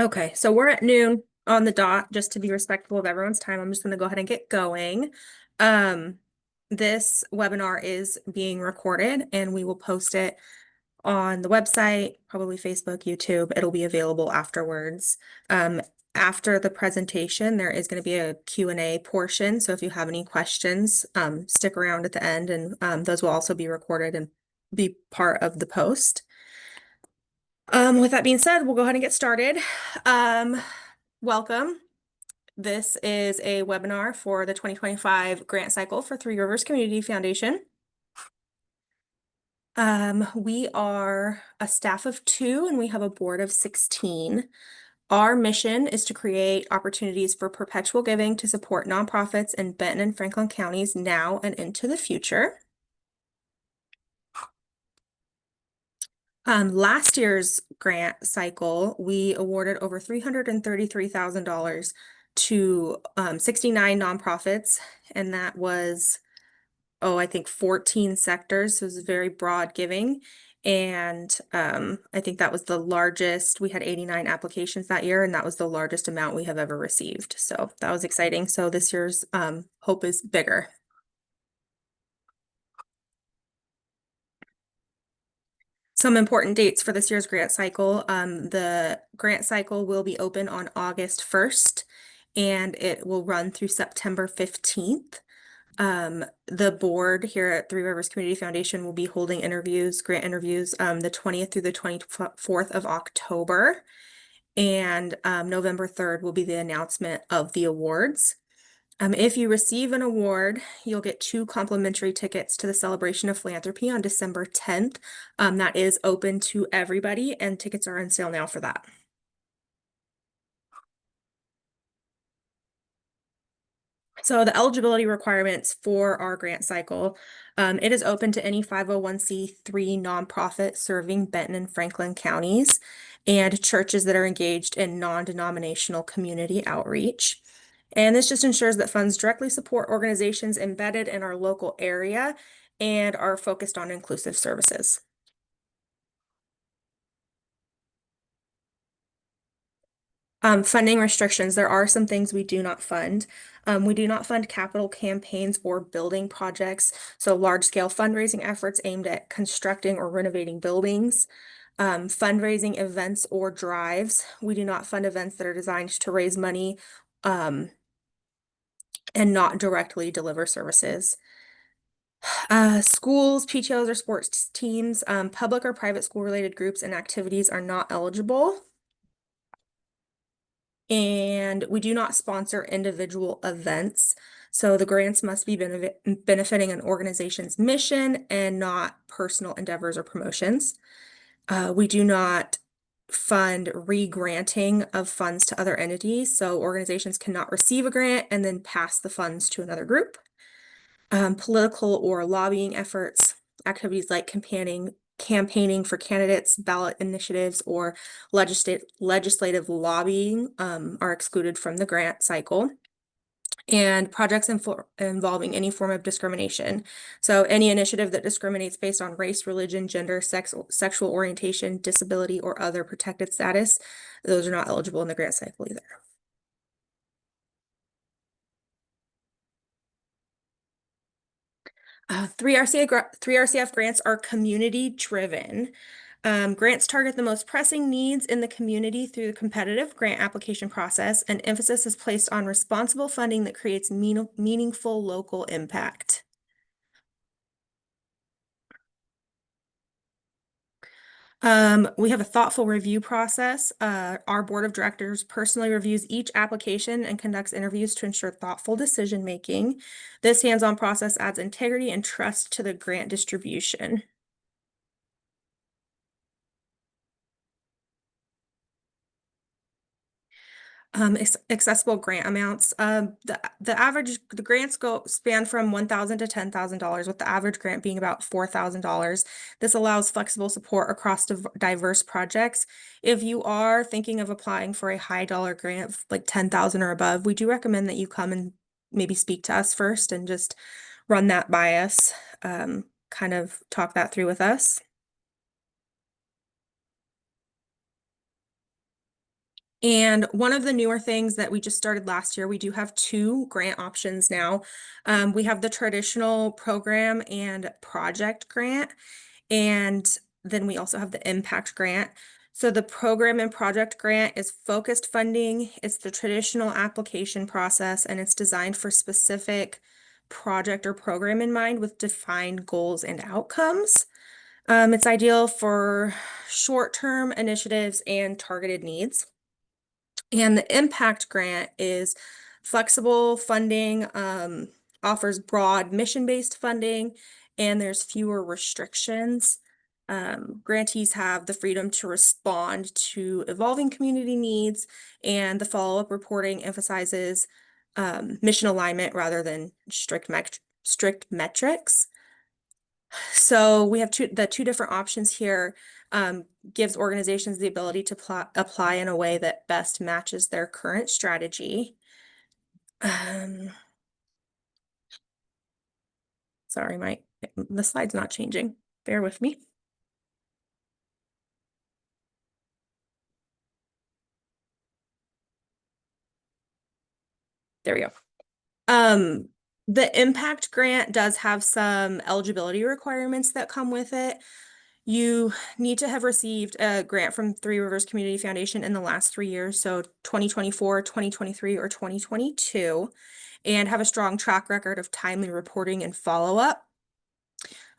Okay, so we're at noon on the dot, just to be respectful of everyone's time. I'm just going to go ahead and get going. Um, this webinar is being recorded and we will post it on the website, probably Facebook, YouTube. It'll be available afterwards. Um, After the presentation, there is going to be a Q&A portion. So if you have any questions, stick around at the end and those will also be recorded and be part of the post. With that being said, we'll go ahead and get started. Welcome. This is a webinar for the 2025 grant cycle for Three Rivers Community Foundation. We are a staff of 2 and we have a board of 16. Our mission is to create opportunities for perpetual giving to support nonprofits in Benton and Franklin counties now and into the future. Last year's grant cycle, we awarded over $333,000 to 69 nonprofits, and that was, I think 14 sectors. So it was very broad giving. And I think that was the largest. We had 89 applications that year, and that was the largest amount we have ever received. So that was exciting. So this year's hope is bigger. Some important dates for this year's grant cycle. The grant cycle will be open on August 1st and it will run through September 15th. The board here at Three Rivers Community Foundation will be holding grant interviews, the 20th through the 24th of October. And November 3rd will be the announcement of the awards. If you receive an award, you'll get 2 complimentary tickets to the Celebration of Philanthropy on December 10th. That is open to everybody, and tickets are on sale now for that. So the eligibility requirements for our grant cycle, it is open to any 501c3 nonprofit serving Benton and Franklin counties and churches that are engaged in non-denominational community outreach. And this just ensures that funds directly support organizations embedded in our local area and are focused on inclusive services. Funding restrictions. There are some things we do not fund. We do not fund capital campaigns or building projects, so large-scale fundraising efforts aimed at constructing or renovating buildings. Fundraising events or drives. We do not fund events that are designed to raise money and not directly deliver services. Schools, PTOs, or sports teams, public or private school-related groups and activities are not eligible. And we do not sponsor individual events. So the grants must be benefiting an organization's mission and not personal endeavors or promotions. We do not fund re-granting of funds to other entities. So organizations cannot receive a grant and then pass the funds to another group. Political or lobbying efforts, activities like campaigning for candidates, ballot initiatives, or legislative lobbying are excluded from the grant cycle. And projects involving any form of discrimination. So any initiative that discriminates based on race, religion, gender, sexual orientation, disability, or other protected status, those are not eligible in the grant cycle either. 3RCF grants are community driven. Grants target the most pressing needs in the community through the competitive grant application process, and emphasis is placed on responsible funding that creates meaningful local impact. We have a thoughtful review process. Our board of directors personally reviews each application and conducts interviews to ensure thoughtful decision making. This hands-on process adds integrity and trust to the grant distribution. Accessible grant amounts. The grants span from $1,000 to $10,000, with the average grant being about $4,000. This allows flexible support across diverse projects. If you are thinking of applying for a high dollar grant, like $10,000 or above, we do recommend that you come and maybe speak to us first and just run that by us, kind of talk that through with us. And one of the newer things that we just started last year, we do have two grant options now. We have the traditional program and project grant, and then we also have the impact grant. So the program and project grant is focused funding. It's the traditional application process, and it's designed for specific project or program in mind with defined goals and outcomes. It's ideal for short-term initiatives and targeted needs. And the impact grant is flexible funding, offers broad mission-based funding, and there's fewer restrictions. Grantees have the freedom to respond to evolving community needs, and the follow-up reporting emphasizes mission alignment rather than strict metrics. So we have the two different options here, gives organizations the ability to apply in a way that best matches their current strategy. Sorry, the slide's not changing. Bear with me. There we go. The impact grant does have some eligibility requirements that come with it. You need to have received a grant from Three Rivers Community Foundation in the last 3 years, so 2024, 2023, or 2022, and have a strong track record of timely reporting and follow-up.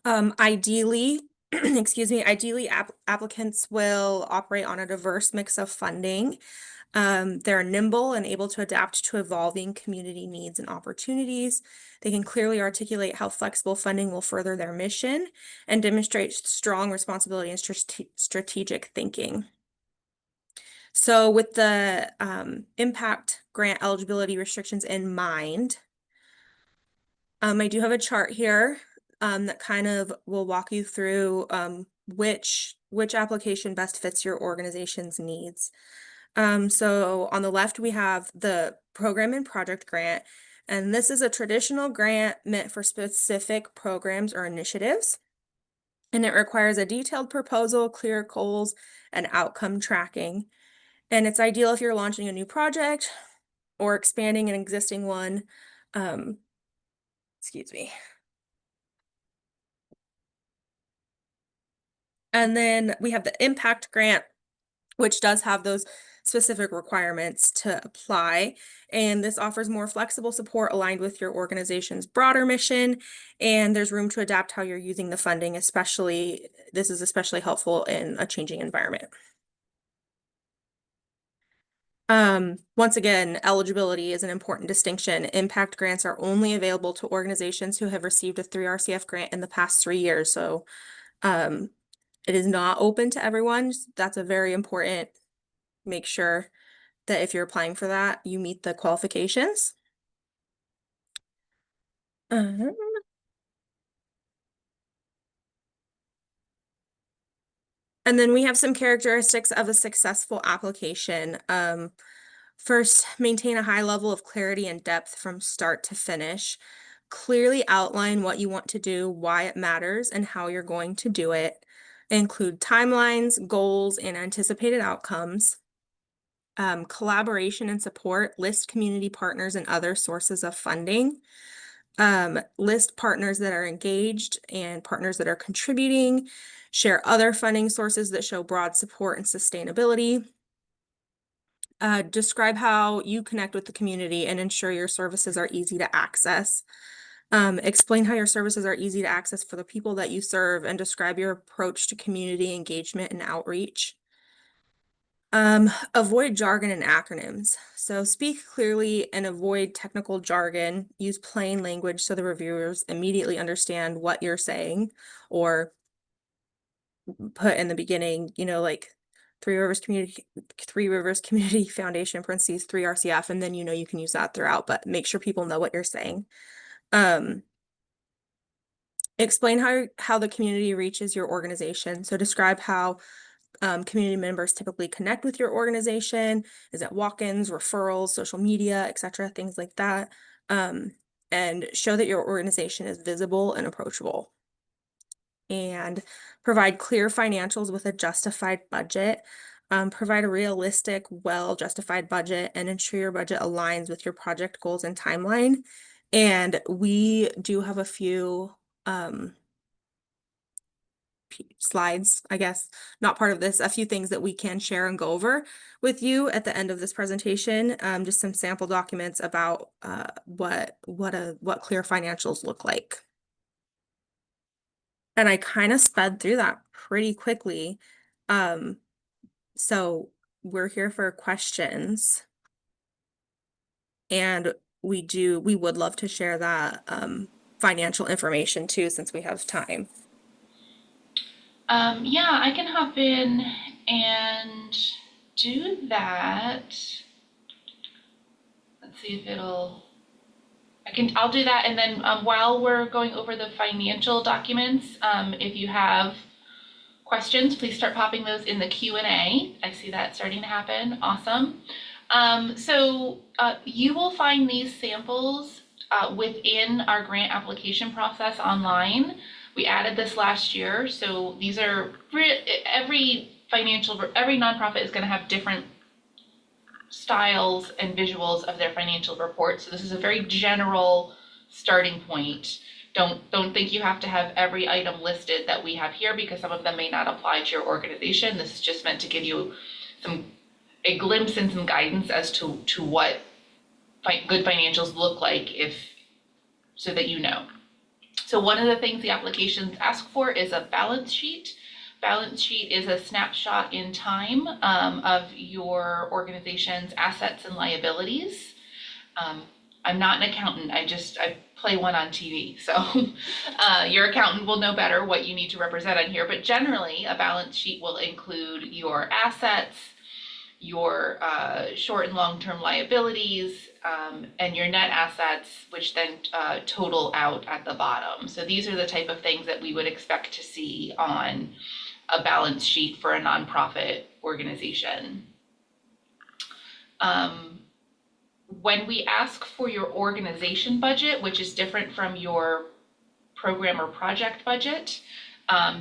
Ideally, excuse me, ideally applicants will operate on a diverse mix of funding. They're nimble and able to adapt to evolving community needs and opportunities. They can clearly articulate how flexible funding will further their mission and demonstrate strong responsibility and strategic thinking. So with the impact grant eligibility restrictions in mind, I do have a chart here that kind of will walk you through which application best fits your organization's needs. So on the left, we have the program and project grant, and this is a traditional grant meant for specific programs or initiatives. And it requires a detailed proposal, clear goals, and outcome tracking. And it's ideal if you're launching a new project or expanding an existing one. Excuse me. And then we have the impact grant, which does have those specific requirements to apply. And this offers more flexible support aligned with your organization's broader mission. And there's room to adapt how you're using the funding, this is especially helpful in a changing environment. Once again, eligibility is an important distinction. Impact grants are only available to organizations who have received a 3RCF grant in the past 3 years. So it is not open to everyone. That's a very important. Make sure that if you're applying for that, you meet the qualifications. And then we have some characteristics of a successful application. First, maintain a high level of clarity and depth from start to finish. Clearly outline what you want to do, why it matters, and how you're going to do it. Include timelines, goals, and anticipated outcomes. Collaboration and support, list community partners and other sources of funding. List partners that are engaged and partners that are contributing. Share other funding sources that show broad support and sustainability. Describe how you connect with the community and ensure your services are easy to access. Explain how your services are easy to access for the people that you serve, and describe your approach to community engagement and outreach. Avoid jargon and acronyms. So speak clearly and avoid technical jargon. Use plain language so the reviewers immediately understand what you're saying, or put in the beginning, like Three Rivers Community Foundation, parentheses, 3RCF, and then you can use that throughout, but make sure people know what you're saying. Explain how the community reaches your organization. So describe how community members typically connect with your organization. Is it walk-ins, referrals, social media, etc., things like that. And show that your organization is visible and approachable. And provide clear financials with a justified budget. Provide a realistic, well-justified budget and ensure your budget aligns with your project goals and timeline. And we do have a few slides, I guess, not part of this, a few things that we can share and go over with you at the end of this presentation. Just some sample documents about what clear financials look like. And I kind of sped through that pretty quickly. So we're here for questions. And we would love to share that financial information too, since we have time. Yeah, I can hop in and do that. Let's see if I'll do that. And then while we're going over the financial documents, if you have questions, please start popping those in the Q&A. I see that starting to happen. Awesome. You will find these samples within our grant application process online. We added this last year, so these are every nonprofit is going to have different styles and visuals of their financial report. So this is a very general starting point. Don't think you have to have every item listed that we have here, because some of them may not apply to your organization. This is just meant to give you a glimpse and some guidance as to what good financials look like, so that you know. So one of the things the applications ask for is a balance sheet. Balance sheet is a snapshot in time of your organization's assets and liabilities. I'm not an accountant. I play one on TV. So your accountant will know better what you need to represent on here. But generally, a balance sheet will include your assets, your short and long-term liabilities, and your net assets, which then total out at the bottom. So these are the type of things that we would expect to see on a balance sheet for a nonprofit organization. When we ask for your organization budget, which is different from your program or project budget,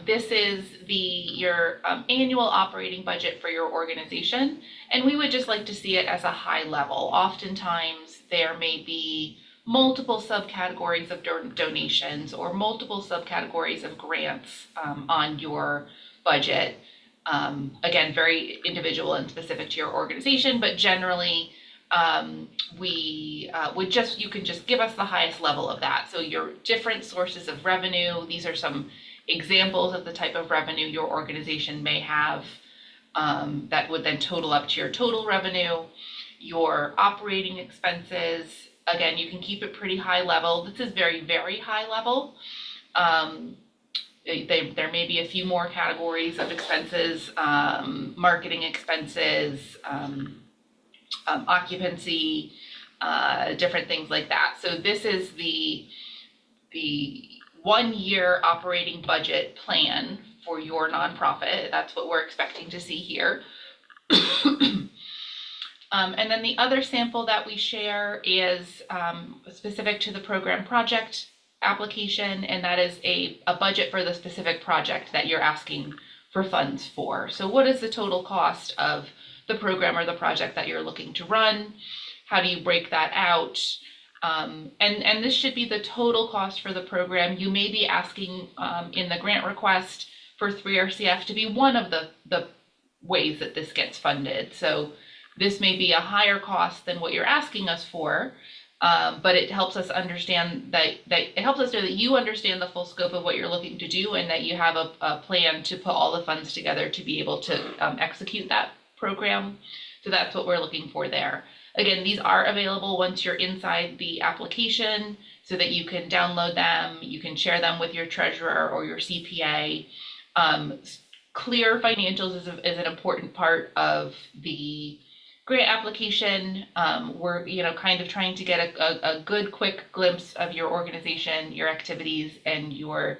this is your annual operating budget for your organization, and we would just like to see it as a high level. Oftentimes, there may be multiple subcategories of donations or multiple subcategories of grants on your budget. Again, very individual and specific to your organization, but generally, you can just give us the highest level of that. So your different sources of revenue, these are some examples of the type of revenue your organization may have that would then total up to your total revenue. Your operating expenses, again, you can keep it pretty high level. This is very, very high level. There may be a few more categories of expenses, marketing expenses, occupancy, different things like that. So this is the 1 year operating budget plan for your nonprofit. That's what we're expecting to see here. And then the other sample that we share is specific to the program project application, and that is a budget for the specific project that you're asking for funds for. So what is the total cost of the program or the project that you're looking to run? How do you break that out? And this should be the total cost for the program. You may be asking in the grant request for 3RCF to be one of the ways that this gets funded. So this may be a higher cost than what you're asking us for, but it helps us understand that you understand the full scope of what you're looking to do, and that you have a plan to put all the funds together to be able to execute that program. So that's what we're looking for there. Again, these are available once you're inside the application, so that you can download them, you can share them with your treasurer or your CPA. Clear financials is an important part of the grant application. We're kind of trying to get a good quick glimpse of your organization, your activities, and your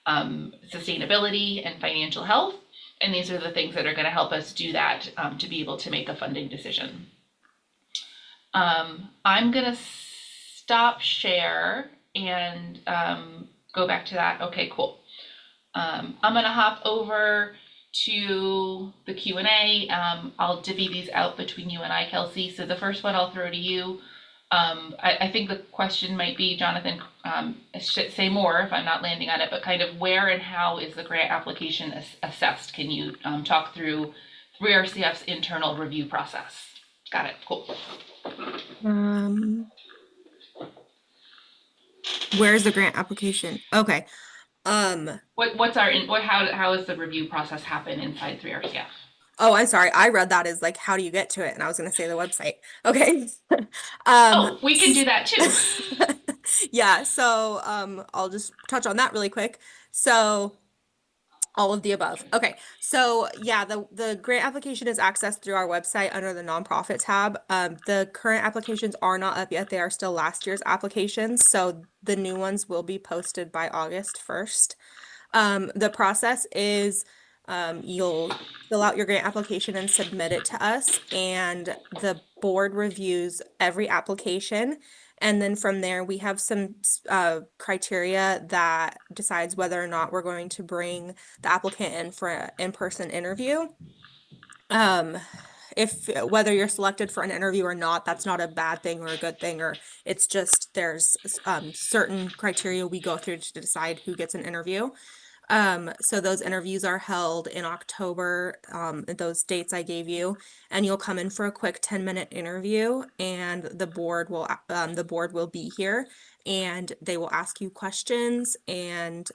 sustainability and financial health. And these are the things that are going to help us do that to be able to make a funding decision. I'm going to stop share and go back to that. Okay, cool. I'm going to hop over to the Q&A. I'll divvy these out between you and I, Kelsey. So the first one I'll throw to you. I think the question might be, Jonathan, say more if I'm not landing on it, but kind of where and how is the grant application assessed? Can you talk through 3RCF's internal review process? Got it. Cool. Um, where's the grant application? Okay. Um, What's our how does the review process happen inside 3RCF? oh, I'm sorry. I read that as like, how do you get to it? And I was going to say the website. Okay. Um, Oh, we can do that too. yeah, so I'll just touch on that really quick. So all of the above. Okay. So yeah, the grant application is accessed through our website under the nonprofit tab. The current applications are not up yet. They are still last year's applications. So the new ones will be posted by August 1st. The process is you'll fill out your grant application and submit it to us, and the board reviews every application. And then from there, we have some criteria that decides whether or not we're going to bring the applicant in for an in-person interview. Um, if whether you're selected for an interview or not, that's not a bad thing or a good thing, or it's just there's certain criteria we go through to decide who gets an interview. So those interviews are held in October, those dates I gave you, and you'll come in for a quick 10-minute interview, and the board will be here, and they will ask you questions and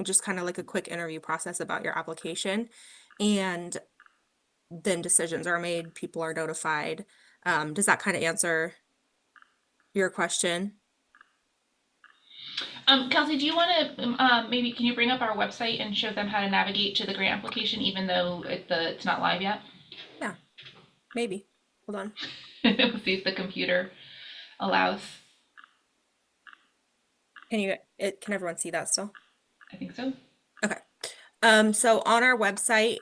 just kind of like a quick interview process about your application. And then decisions are made, people are notified. Does that kind of answer your question? Kelsey, do you want to maybe can you bring up our website and show them how to navigate to the grant application, even though it's not live yet? Yeah, maybe. Hold on. We'll see if the computer allows. Can everyone see that still? I think so. Okay. So on our website,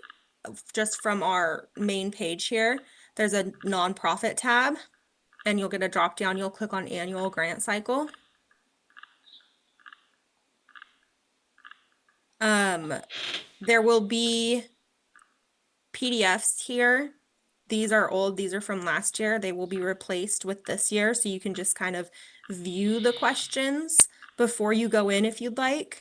just from our main page here, there's a nonprofit tab, and you'll get a drop down. You'll click on annual grant cycle. There will be PDFs here. These are old, these are from last year. They will be replaced with this year, so you can just kind of view the questions before you go in if you'd like.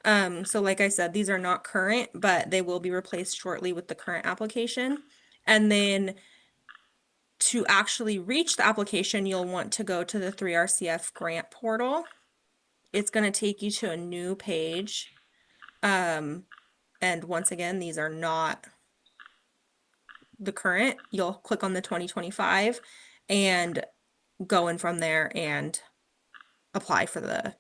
So like I said, these are not current, but they will be replaced shortly with the current application. And then to actually reach the application, you'll want to go to the 3RCF grant portal. It's going to take you to a new page. And once again, these are not the current. You'll click on the 2025 and go in from there and apply for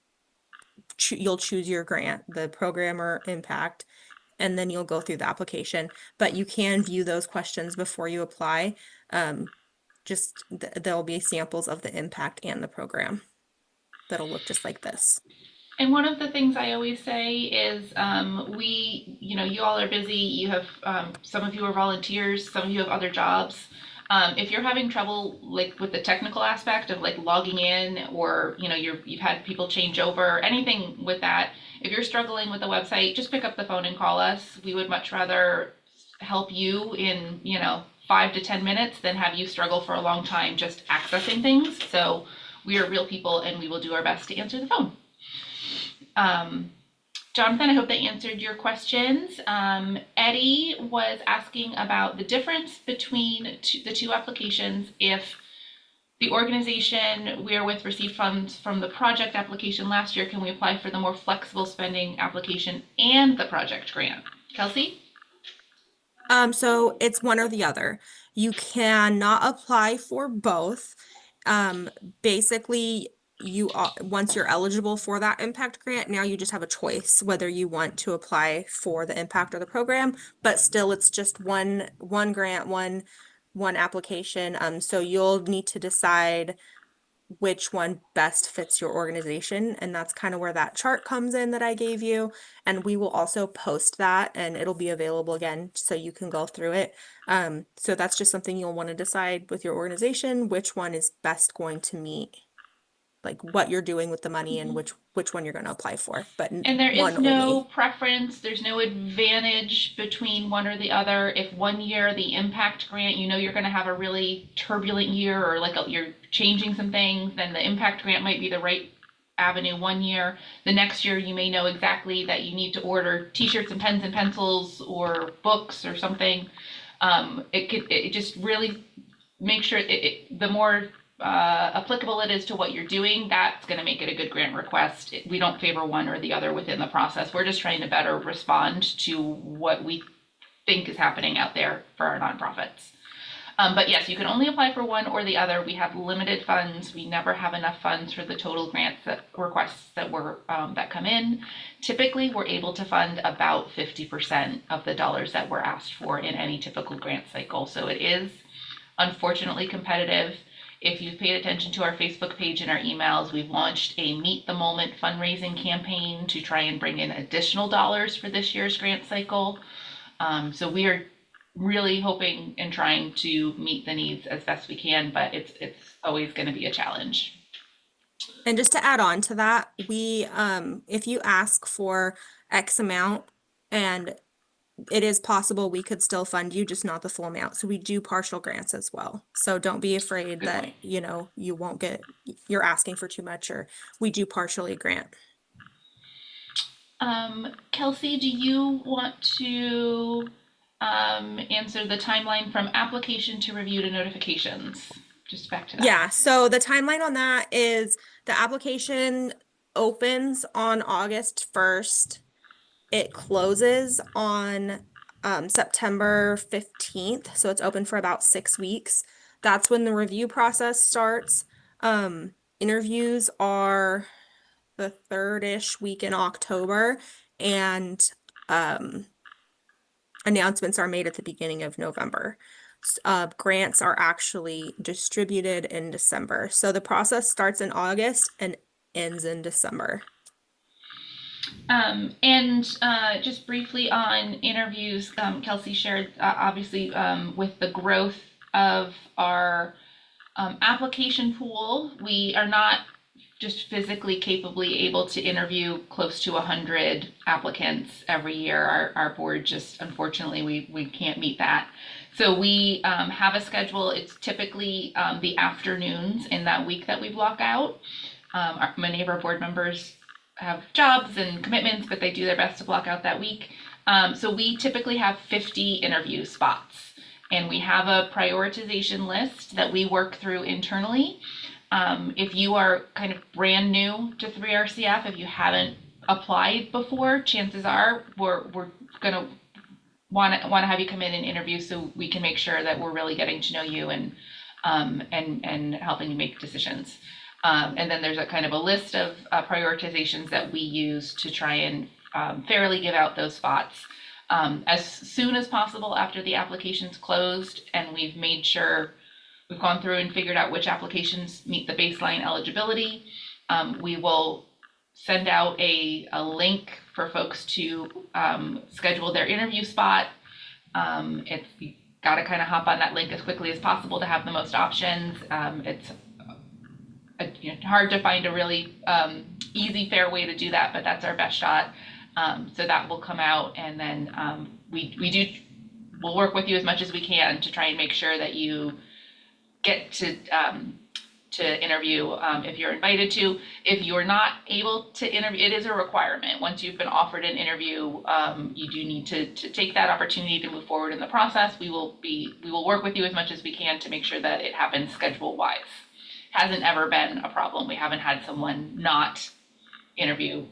you'll choose your grant, the program or impact, and then you'll go through the application. But you can view those questions before you apply. There'll be samples of the impact and the program that'll look just like this. And one of the things I always say is, you all are busy. You have, some of you are volunteers, some of you have other jobs. If you're having trouble like with the technical aspect of like logging in, or you've had people change over, anything with that, if you're struggling with the website, just pick up the phone and call us. We would much rather help you in 5 to 10 minutes than have you struggle for a long time just accessing things. So we are real people, and we will do our best to answer the phone. Jonathan, I hope that answered your questions. Eddie was asking about the difference between the two applications. If the organization we are with received funds from the project application last year, can we apply for the more flexible spending application and the project grant? Kelsey? So it's one or the other. You cannot apply for both. Basically, once you're eligible for that impact grant, now you just have a choice whether you want to apply for the impact or the program, but still it's just one grant, one application. So you'll need to decide which one best fits your organization. And that's kind of where that chart comes in that I gave you. And we will also post that, and it'll be available again so you can go through it. So that's just something you'll want to decide with your organization, which one is best going to meet like what you're doing with the money and which one you're going to apply for, but And there one is no only. preference, there's no advantage between one or the other. If one year the impact grant, you know you're going to have a really turbulent year or like you're changing some things, then the impact grant might be the right avenue one year. The next year you may know exactly that you need to order t-shirts and pens and pencils or books or something. It just really make sure the more applicable it is to what you're doing, that's going to make it a good grant request. We don't favor one or the other within the process. We're just trying to better respond to what we think is happening out there for our nonprofits. But yes, you can only apply for one or the other. We have limited funds. We never have enough funds for the total grants that requests that come in. Typically, we're able to fund about 50% of the dollars that we're asked for in any typical grant cycle. So it is unfortunately competitive. If you've paid attention to our Facebook page and our emails, we've launched a Meet the Moment fundraising campaign to try and bring in additional dollars for this year's grant cycle. So we are really hoping and trying to meet the needs as best we can, but it's always going to be a challenge. And just to add on to that, if you ask for X amount and it is possible we could still fund you, just not the full amount. So we do partial grants as well. So don't be afraid Good point. that, you won't you're asking for too much, or we do partially grant. Kelsey, do you want to answer the timeline from application to review to notifications? Just back to that. Yeah, so the timeline on that is the application opens on August 1st. It closes on September 15th, so it's open for about 6 weeks. That's when the review process starts. Interviews are the third-ish week in October, and announcements are made at the beginning of November. Grants are actually distributed in December. So the process starts in August and ends in December. And just briefly on interviews, Kelsey shared obviously with the growth of our application pool, we are not just physically capably able to interview close to 100 applicants every year. Our board just, unfortunately, we can't meet that. So we have a schedule. It's typically the afternoons in that week that we block out. Many of our board members have jobs and commitments, but they do their best to block out that week. So we typically have 50 interview spots, and we have a prioritization list that we work through internally. If you are kind of brand new to 3RCF, if you haven't applied before, chances are we're gonna want to have you come in and interview so we can make sure that we're really getting to know you and helping you make decisions. And then there's a kind of a list of prioritizations that we use to try and fairly give out those spots. As soon as possible after the application's closed and we've made sure we've gone through and figured out which applications meet the baseline eligibility, we will send out a link for folks to schedule their interview spot. You got to kind of hop on that link as quickly as possible to have the most options. It's hard to find a really easy, fair way to do that, but that's our best shot. So that will come out, and then we'll work with you as much as we can to try and make sure that you get to interview if you're invited to. If you're not able to interview, it is a requirement. Once you've been offered an interview, you do need to take that opportunity to move forward in the process. We will work with you as much as we can to make sure that it happens schedule wise. Hasn't ever been a problem. We haven't had someone not interview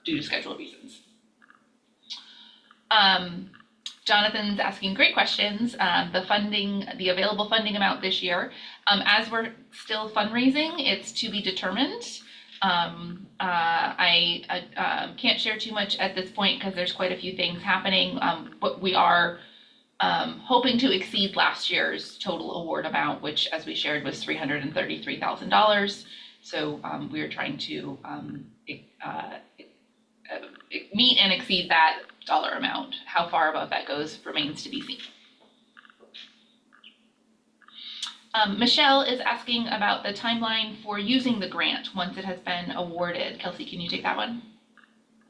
due to schedule reasons. Jonathan's asking great questions. The available funding amount this year, as we're still fundraising, it's to be determined. I can't share too much at this point because there's quite a few things happening, but we are hoping to exceed last year's total award amount, which, as we shared, was $333,000. So we are trying to meet and exceed that dollar amount. How far above that goes remains to be seen. Michelle is asking about the timeline for using the grant once it has been awarded. Kelsey, can you take that one?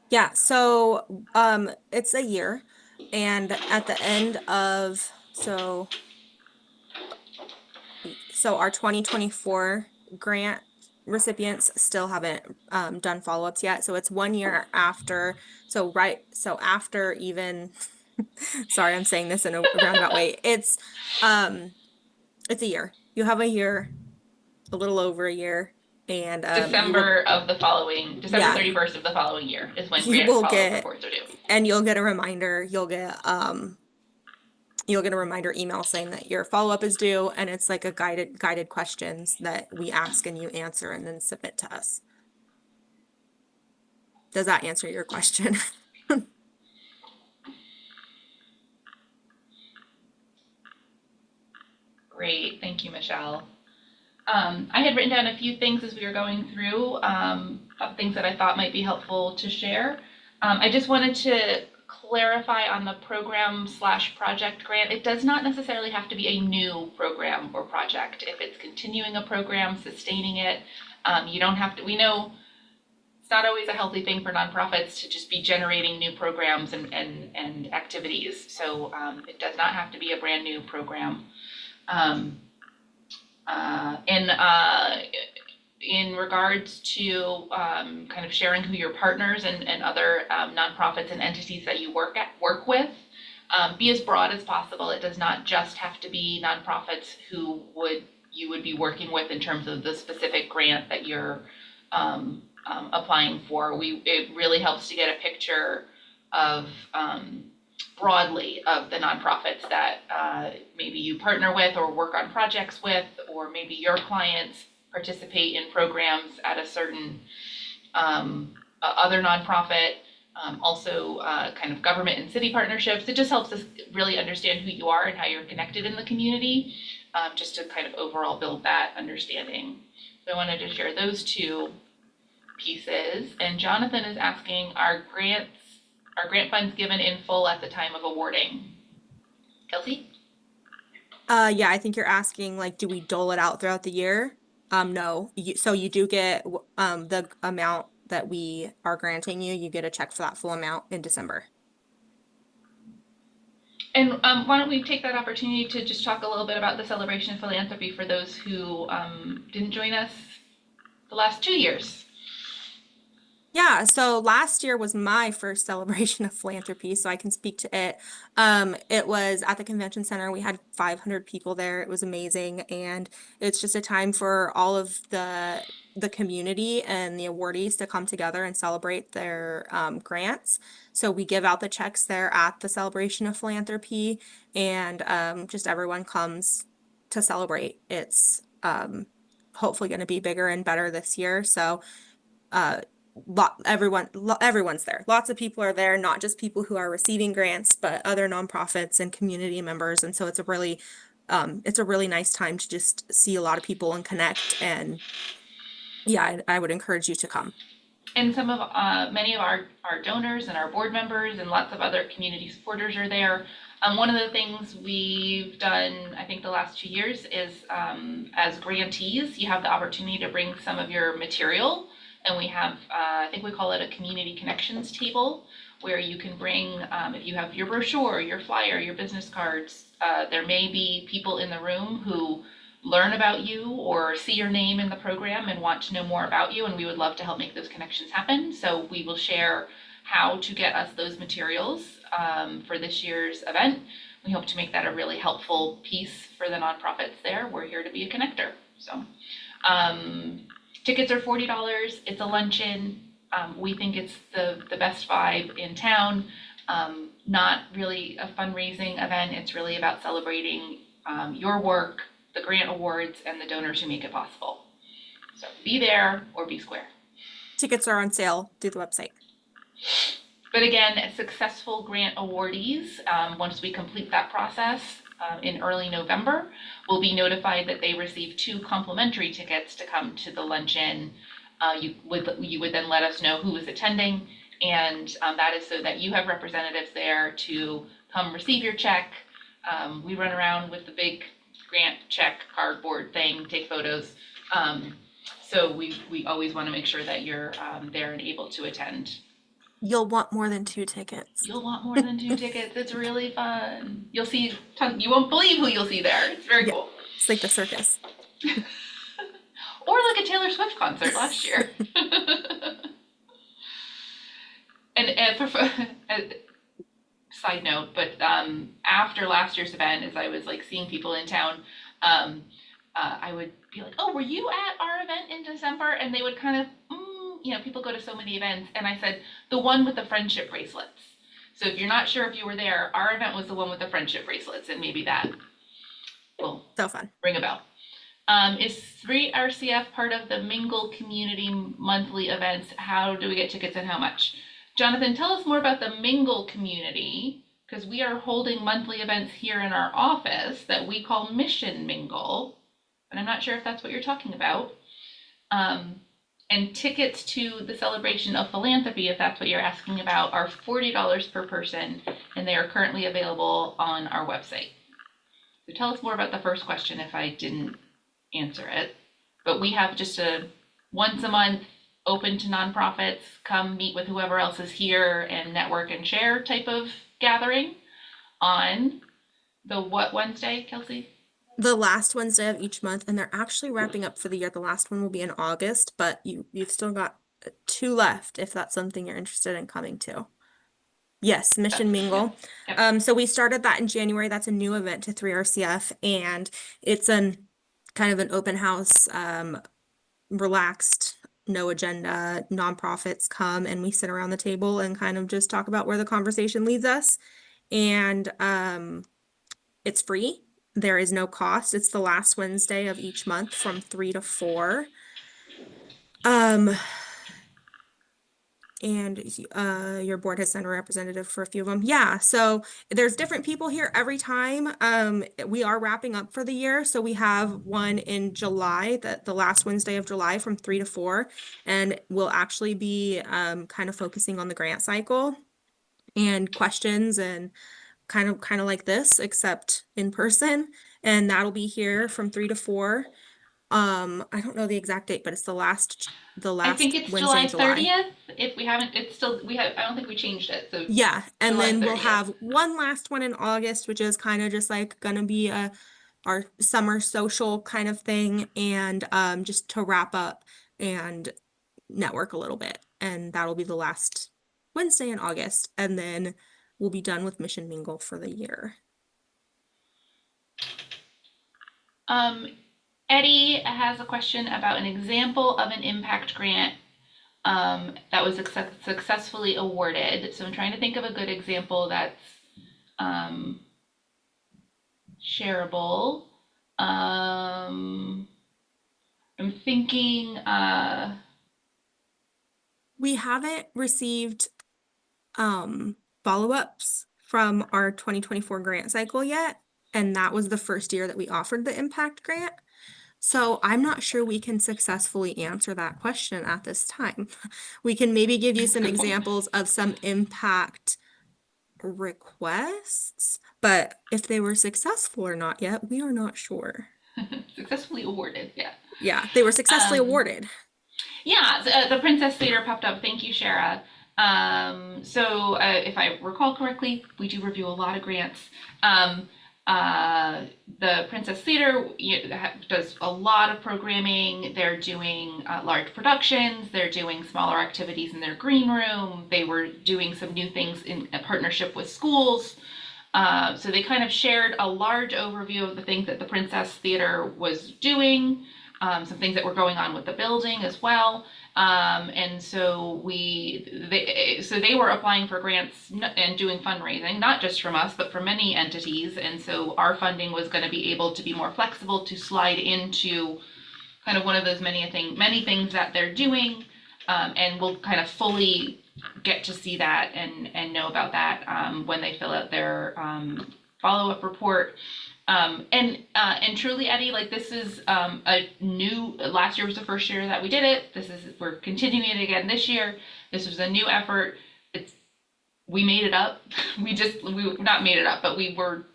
Yeah, so it's a year, and at the end of so our 2024 grant recipients still haven't done follow-ups yet. So it's 1 year after. So after even sorry, I'm saying this in a roundabout way. It's a year. You have a year, a little over a year, and you will December yeah, 31st of the following year is when you grant will follow-up get reports are due. and you'll get a reminder. You'll get a reminder email saying that your follow-up is due, and it's like a guided questions that we ask and you answer and then submit to us. Does that answer your question? Great, thank you, Michelle. I had written down a few things as we were going through, of things that I thought might be helpful to share. I just wanted to clarify on the program/project grant. It does not necessarily have to be a new program or project. If it's continuing a program, sustaining it, you don't have to, we know it's not always a healthy thing for nonprofits to just be generating new programs and activities. So it does not have to be a brand new program. Um, in regards to kind of sharing who your partners and other nonprofits and entities that you work with, be as broad as possible. It does not just have to be nonprofits who you would be working with in terms of the specific grant that you're applying for. It really helps to get a picture of broadly of the nonprofits that maybe you partner with or work on projects with, or maybe your clients participate in programs at a certain other nonprofit. Also kind of government and city partnerships. It just helps us really understand who you are and how you're connected in the community, just to kind of overall build that understanding. So I wanted to share those two pieces. And Jonathan is asking, are grant funds given in full at the time of awarding? Kelsey? Yeah, I think you're asking like, do we dole it out throughout the year? No. So you do get the amount that we are granting you. You get a check for that full amount in December. And why don't we take that opportunity to just talk a little bit about the celebration of philanthropy for those who didn't join us the last 2 years. Yeah, so last year was my first celebration of philanthropy, so I can speak to it. It was at the convention center. We had 500 people there. It was amazing, and it's just a time for all of the community and the awardees to come together and celebrate their grants. So we give out the checks there at the celebration of philanthropy, and just everyone comes to celebrate. It's hopefully going to be bigger and better this year. So everyone's there. Lots of people are there, not just people who are receiving grants, but other nonprofits and community members. And so it's a really nice time to just see a lot of people and connect. And yeah, I would encourage you to come. And many of our donors and our board members and lots of other community supporters are there. One of the things we've done, I think the last 2 years, is as grantees, you have the opportunity to bring some of your material. And we have, I think we call it a community connections table, where you can bring, if you have your brochure, your flyer, your business cards, there may be people in the room who learn about you or see your name in the program and want to know more about you, and we would love to help make those connections happen. So we will share how to get us those materials for this year's event. We hope to make that a really helpful piece for the nonprofits there. We're here to be a connector. So tickets are $40. It's a luncheon. We think it's the best vibe in town. Not really a fundraising event. It's really about celebrating your work, the grant awards, and the donors who make it possible. So be there or be square. Tickets are on sale through the website. But again, successful grant awardees, once we complete that process in early November, will be notified that they receive 2 complimentary tickets to come to the luncheon. You would then let us know who is attending, and that is so that you have representatives there to come receive your check. We run around with the big grant check cardboard thing, take photos. So we always want to make sure that you're there and able to attend. You'll want more than 2 tickets. You'll want more than 2 tickets. It's really fun. You'll see you won't believe who you'll see there. It's very Yeah, cool. it's like the circus. Or like a Taylor Swift concert last year. And for side note, but after last year's event, as I was like seeing people in town, I would be like, "Oh, were you at our event in December?" And they would kind of, people go to so many events, and I said, "The one with the friendship bracelets." So if you're not sure if you were there, our event was the one with the friendship bracelets, and maybe that will So fun. ring a bell. Is 3RCF part of the Mingle Community monthly events? How do we get tickets and how much? Jonathan, tell us more about the Mingle Community, because we are holding monthly events here in our office that we call Mission Mingle, but I'm not sure if that's what you're talking about. And tickets to the celebration of philanthropy, if that's what you're asking about, are $40 per person, and they are currently available on our website. So tell us more about the first question if I didn't answer it. But we have just a once a month open to nonprofits, come meet with whoever else is here and network and share type of gathering on the what Wednesday, Kelsey? The last Wednesday of each month, and they're actually wrapping up for the year. The last one will be in August, but you've still got 2 left if that's something you're interested in coming to. Yes, Mission Yeah. Mingle. Yep. So we started that in January. That's a new event to 3RCF, and it's an kind of an open house, relaxed, no agenda. Nonprofits come and we sit around the table and kind of just talk about where the conversation leads us. And it's free. There is no cost. It's the last Wednesday of each month from 3 to 4. Um, and your board has sent a representative for a few of them. Yeah, so there's different people here every time. We are wrapping up for the year, so we have one in July, the last Wednesday of July from 3 to 4, and we'll actually be kind of focusing on the grant cycle and questions and kind of like this, except in person, and that'll be here from 3 to 4. I don't know the exact date, but it's the I last think it's Wednesday in July July. 30th. If we haven't, it's still, we have, I don't think we changed it. So Yeah, and July then we'll 30th. have one last one in August, which is kind of just like gonna be our summer social kind of thing, and just to wrap up and network a little bit. And that'll be the last Wednesday in August, and then we'll be done with Mission Mingle for the year. Um, Eddie has a question about an example of an impact grant that was successfully awarded. So I'm trying to think of a good example that's um, shareable. I'm thinking, We haven't received follow-ups from our 2024 grant cycle yet, and that was the first year that we offered the impact grant. So I'm not sure we can successfully answer that question at this time. We can maybe give you that's a some good point. examples of some impact requests, but if they were successful or not yet, we are not sure. Successfully awarded, yeah. Yeah, they were successfully Um, awarded. yeah, the Princess Theater popped up. Thank you, Shara. If I recall correctly, we do review a lot of grants. Um, the Princess Theater does a lot of programming. They're doing large productions. They're doing smaller activities in their green room. They were doing some new things in a partnership with schools. So they kind of shared a large overview of the things that the Princess Theater was doing, some things that were going on with the building as well. And so they were applying for grants and doing fundraising, not just from us, but from many entities. And so our funding was going to be able to be more flexible to slide into kind of one of those many things that they're doing. And we'll kind of fully get to see that and know about that when they fill out their follow-up report. And truly, Eddie, like this is a new. Last year was the first year that we did it. We're continuing it again this year. This was a new effort. We made it up. We not made it up, but we were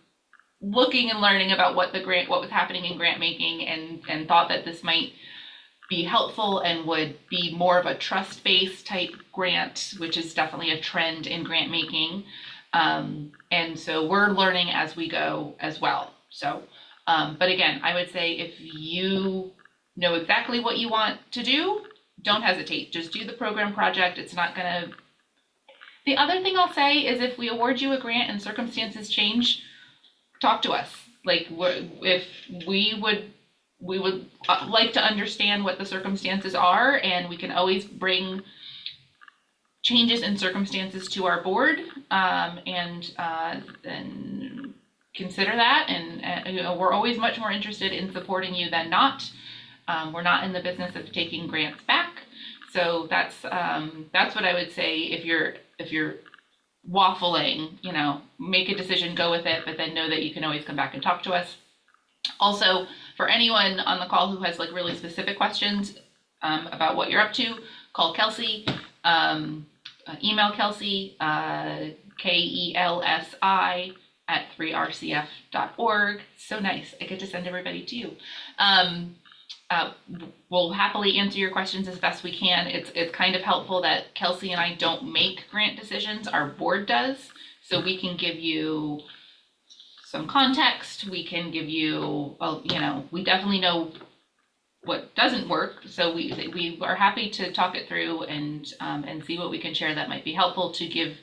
looking and learning about what was happening in grant making, and thought that this might be helpful and would be more of a trust-based type grant, which is definitely a trend in grant making. And so we're learning as we go as well. So, but again, I would say if you know exactly what you want to do, don't hesitate. Just do the program project. It's not gonna. The other thing I'll say is if we award you a grant and circumstances change, talk to us. Like, if we would like to understand what the circumstances are, and we can always bring changes in circumstances to our board, and consider that. And you know, we're always much more interested in supporting you than not. We're not in the business of taking grants back. So that's what I would say. If you're waffling, you know, make a decision, go with it, but then know that you can always come back and talk to us. Also, for anyone on the call who has like really specific questions about what you're up to, call Kelsey, email Kelsey, KELSI at 3rcf.org. So nice. I get to send everybody to you. We'll happily answer your questions as best we can. It's kind of helpful that Kelsey and I don't make grant decisions, our board does. So we can give you some context. We can give you, well, you know, we definitely know what doesn't work. So we are happy to talk it through and see what we can share that might be helpful to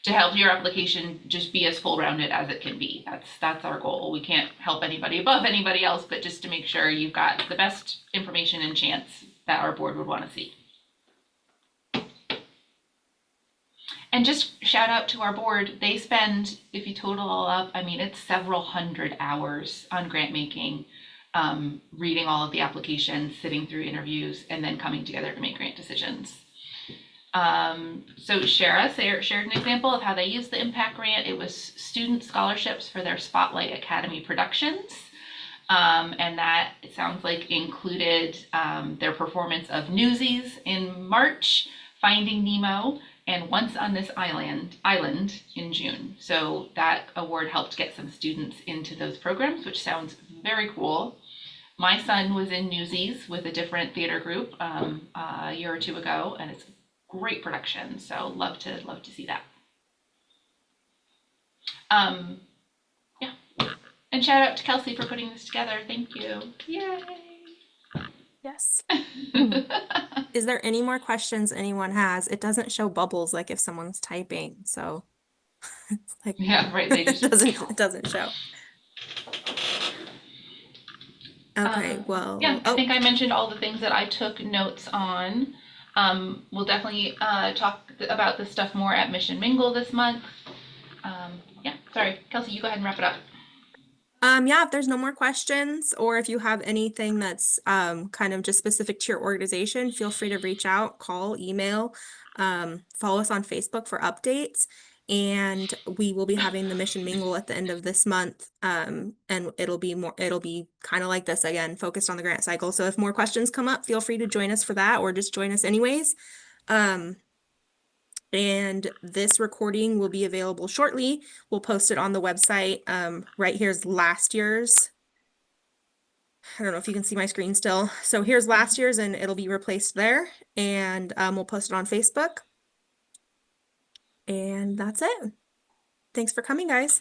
help your application just be as full rounded as it can be. That's our goal. We can't help anybody above anybody else, but just to make sure you've got the best information and chance that our board would want to see. And just shout out to our board. They spend, if you total all up, I mean, it's several hundred hours on grant making, reading all of the applications, sitting through interviews, and then coming together to make grant decisions. So Shara shared an example of how they used the impact grant. It was student scholarships for their Spotlight Academy productions. And that, it sounds like, included their performance of Newsies in March, Finding Nemo, and Once on This Island in June. So that award helped get some students into those programs, which sounds very cool. My son was in Newsies with a different theater group a year or two ago, and it's great production. So love to see that. Yeah. And shout out to Kelsey for putting this together. Thank you. Yay. Yes. Is there any more questions anyone has? It doesn't show bubbles like if someone's typing, so it's like Yeah, right. They just it doesn't show. Okay, well, yeah, I think I mentioned all the things that I took notes on. We'll definitely talk about this stuff more at Mission Mingle this month. Yeah, sorry, Kelsey, you go ahead and wrap it up. Yeah, if there's no more questions, or if you have anything that's kind of just specific to your organization, feel free to reach out, call, email, follow us on Facebook for updates. And we will be having the Mission Mingle at the end of this month. And it'll be kind of like this again, focused on the grant cycle. So if more questions come up, feel free to join us for that, or just join us anyways. And this recording will be available shortly. We'll post it on the website. Right here's last year's. I don't know if you can see my screen still. So here's last year's, and it'll be replaced there. And we'll post it on Facebook. And that's it. Thanks for coming, guys.